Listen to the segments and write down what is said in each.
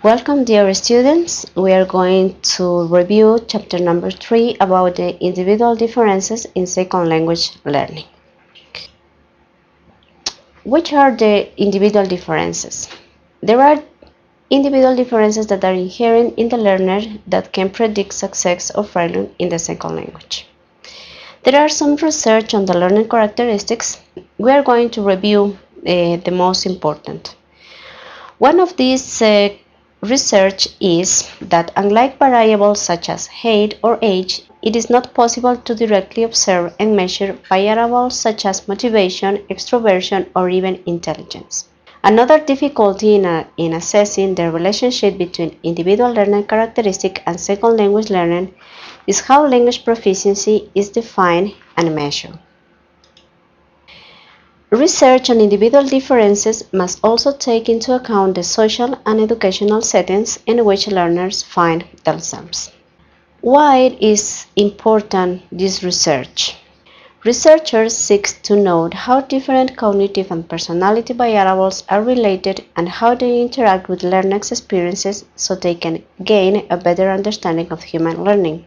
Welcome, dear students. We are going to review chapter number 3 about the individual differences in second language learning. Which are the individual differences? There are individual differences that are inherent in the learner that can predict success or failure in the second language. There are some research on the learning characteristics. We are going to review the most important. One of these research is that unlike variables such as height or age, it is not possible to directly observe and measure variables such as motivation, extroversion, or even intelligence. Another difficulty in assessing the relationship between individual learning characteristics and second language learning is how language proficiency is defined and measured. Research on individual differences must also take into account the social and educational settings in which learners find themselves. Why is important this research? Researchers seek to note how different cognitive and personality variables are related and how they interact with learners' experiences so they can gain a better understanding of human learning.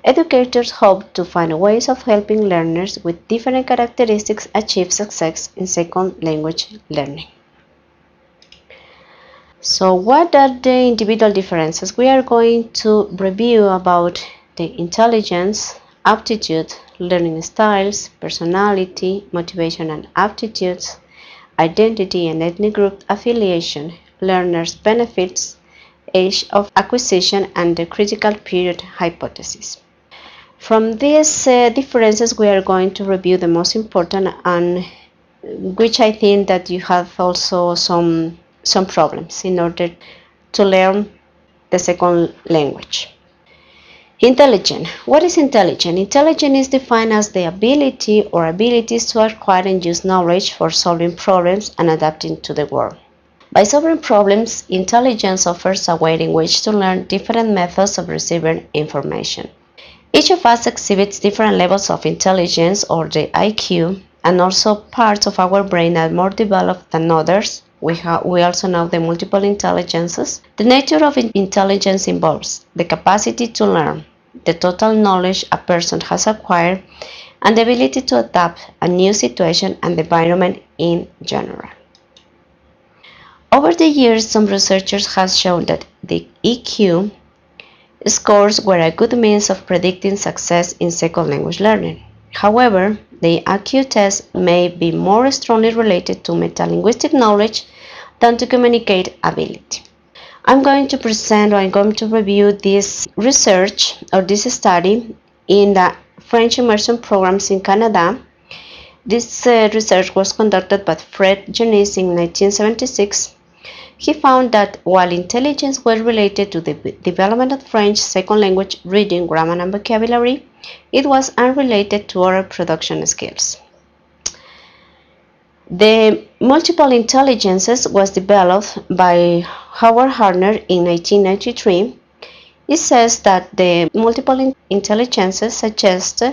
Educators hope to find ways of helping learners with different characteristics achieve success in second language learning. So what are the individual differences? We are going to review about the intelligence, aptitude, learning styles, personality, motivation and aptitudes, identity and ethnic group affiliation, learners' benefits, age of acquisition, and the critical period hypothesis. From these differences, we are going to review the most important, and which I think that you have also some problems in order to learn the second language. Intelligent. What is intelligent? Intelligent is defined as the ability or abilities to acquire and use knowledge for solving problems and adapting to the world. By solving problems, intelligence offers a way in which to learn different methods of receiving information. Each of us exhibits different levels of intelligence, or the IQ, and also parts of our brain are more developed than others. We also know the multiple intelligences. The nature of intelligence involves the capacity to learn, the total knowledge a person has acquired, and the ability to adapt a new situation and the environment in general. Over the years, some researchers have shown that the EQ scores were a good means of predicting success in second language learning. However, the IQ test may be more strongly related to metalinguistic knowledge than to communicate ability. I'm going to review this research or this study in the French immersion programs in Canada. This research was conducted by Fred Janis in 1976. He found that while intelligence was related to the development of French second language reading, grammar, and vocabulary, it was unrelated to oral production skills. The multiple intelligences was developed by Howard Harner in 1993. It says that the multiple intelligences suggest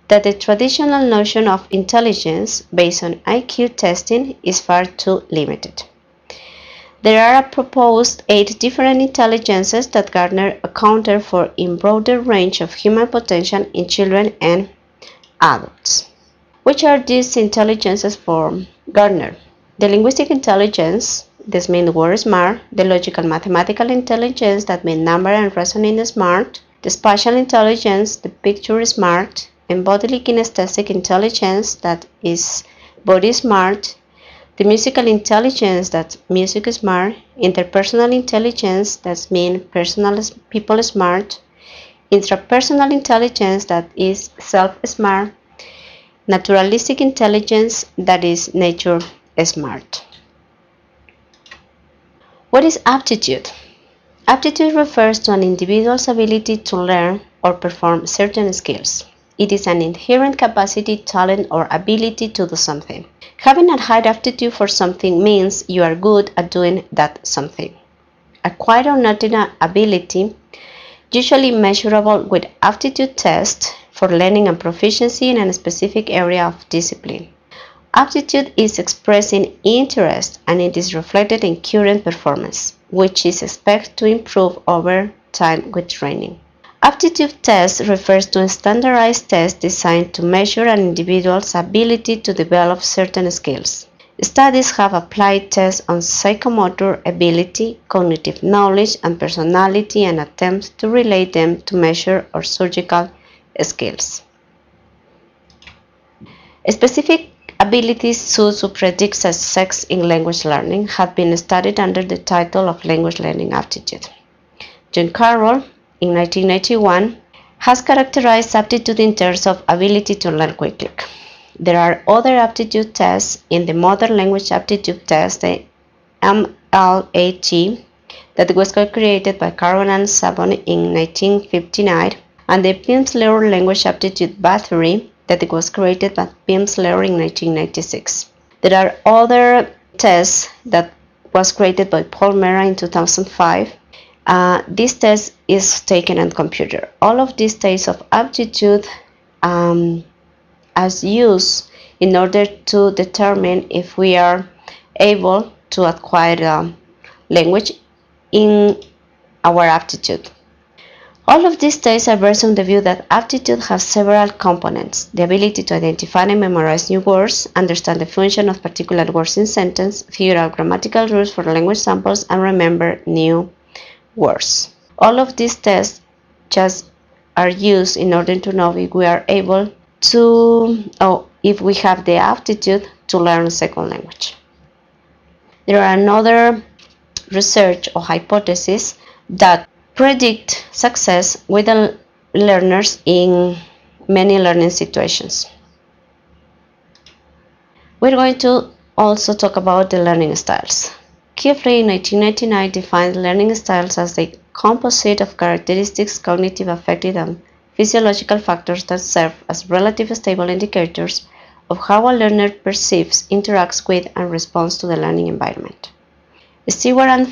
that the traditional notion of intelligence based on IQ testing is far too limited. There are proposed 8 different intelligences that Gardner accounted for in broader range of human potential in children and adults. Which are these intelligences for Gardner? The linguistic intelligence, this means word smart, the logical mathematical intelligence, that means number and reasoning smart, the spatial intelligence, the picture smart, and bodily kinesthetic intelligence, that is body smart, the musical intelligence, that's music smart, interpersonal intelligence, that means people smart, intrapersonal intelligence, that is self smart, naturalistic intelligence, that is nature smart. What is aptitude? Aptitude refers to an individual's ability to learn or perform certain skills. It is an inherent capacity, talent, or ability to do something. Having a high aptitude for something means you are good at doing that something. Acquired or not ability, usually measurable with aptitude tests for learning and proficiency in a specific area of discipline. Aptitude is expressing interest and it is reflected in current performance, which is expected to improve over time with training. Aptitude test refers to a standardized test designed to measure an individual's ability to develop certain skills. Studies have applied tests on psychomotor ability, cognitive knowledge, and personality and attempt to relate them to measure or surgical skills. Specific abilities used to predict success in language learning have been studied under the title of language learning aptitude. John Carroll, in 1991, has characterized aptitude in terms of ability to learn quickly. There are other aptitude tests in the modern language aptitude test, the MLAT, that was created by Carroll and Sabon in 1959, and the Pimsleur language aptitude battery that was created by Pimsleur in 1996. There are other tests that was created by Paul Mera in 2005. This test is taken on computer. All of these tests of aptitude as used in order to determine if we are able to acquire language in our aptitude. All of these tests are based on the view that aptitude has several components: the ability to identify and memorize new words, understand the function of particular words in sentence, figure out grammatical rules for language samples, and remember new words. All of these tests just are used in order to know if we are able to, or if we have the aptitude to learn a second language. There are another research or hypotheses that predict success with the learners in many learning situations. We're going to also talk about the learning styles. Kifley in 1999 defined learning styles as the composite of characteristics, cognitive, affective, and physiological factors that serve as relatively stable indicators of how a learner perceives, interacts with, and responds to the learning environment. Stewart and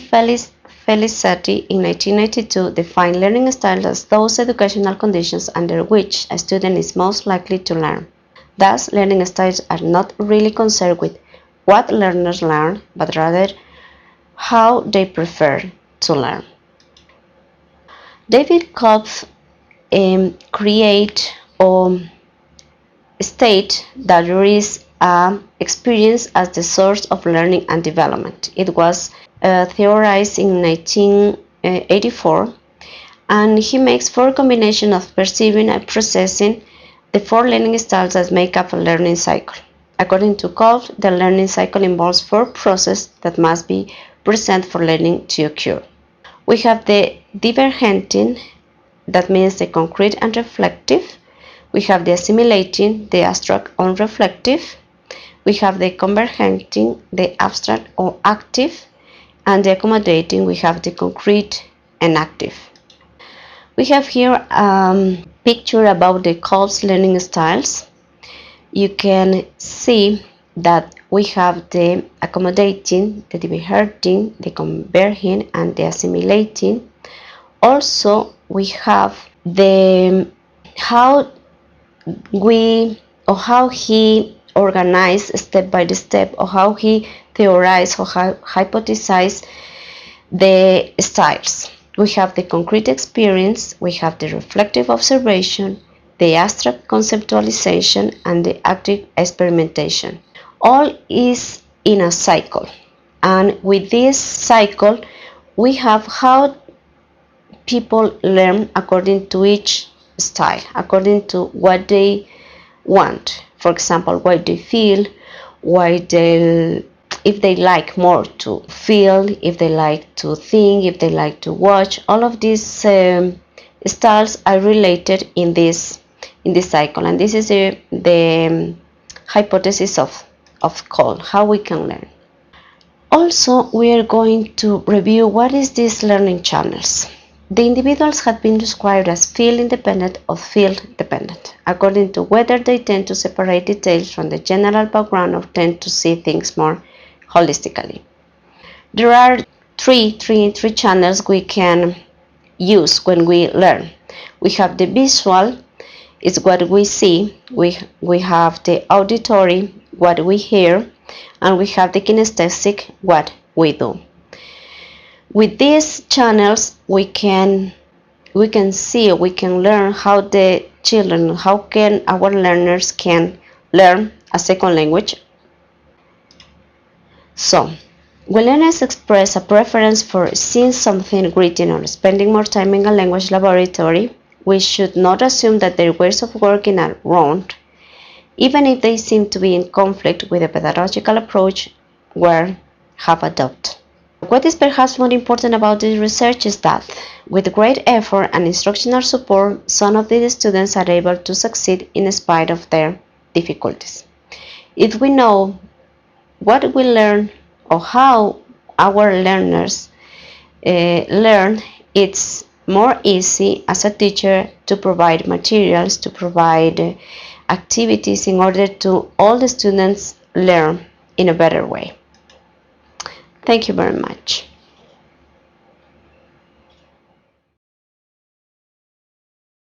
Felicetti in 1992 defined learning styles as those educational conditions under which a student is most likely to learn. Thus, learning styles are not really concerned with what learners learn, but rather how they prefer to learn. David Kopf create or state that there is experience as the source of learning and development. It was theorized in 1984, and he makes four combinations of perceiving and processing the four learning styles that make up a learning cycle. According to Kopf, the learning cycle involves four processes that must be present for learning to occur. We have the divergenting, that means the concrete and reflective. We have the assimilating, the abstract or reflective. We have the convergenting, the abstract or active. And the accommodating, we have the concrete and active. We have here a picture about the Kopf's learning styles. You can see that we have the accommodating, the diverging, the converging, and the assimilating. Also, we have the how he organized step by step, or how he theorized or hypothesized the styles. We have the concrete experience, we have the reflective observation, the abstract conceptualization, and the active experimentation. All is in a cycle, and with this cycle we have how people learn according to each style, according to what they want. For example, what they feel, if they like more to feel, if they like to think, if they like to watch. All of these styles are related in this cycle, and this is the hypothesis of Kopf, how we can learn. Also, we are going to review what is these learning channels. The individuals have been described as field independent or field dependent, according to whether they tend to separate details from the general background or tend to see things more holistically. There are three channels we can use when we learn. We have the visual, it's what we see. We have the auditory, what we hear, and we have the kinesthetic, what we do. With these channels, we can see, we can learn how the children, how can our learners can learn a second language. So, when learners express a preference for seeing something written or spending more time in a language laboratory, we should not assume that their ways of working are wrong, even if they seem to be in conflict with the pedagogical approach we have adopted. What is perhaps more important about this research is that, with great effort and instructional support, some of these students are able to succeed in spite of their difficulties. If we know what we learn or how our learners learn, it's more easy as a teacher to provide materials, to provide activities in order to all the students learn in a better way. Thank you very much.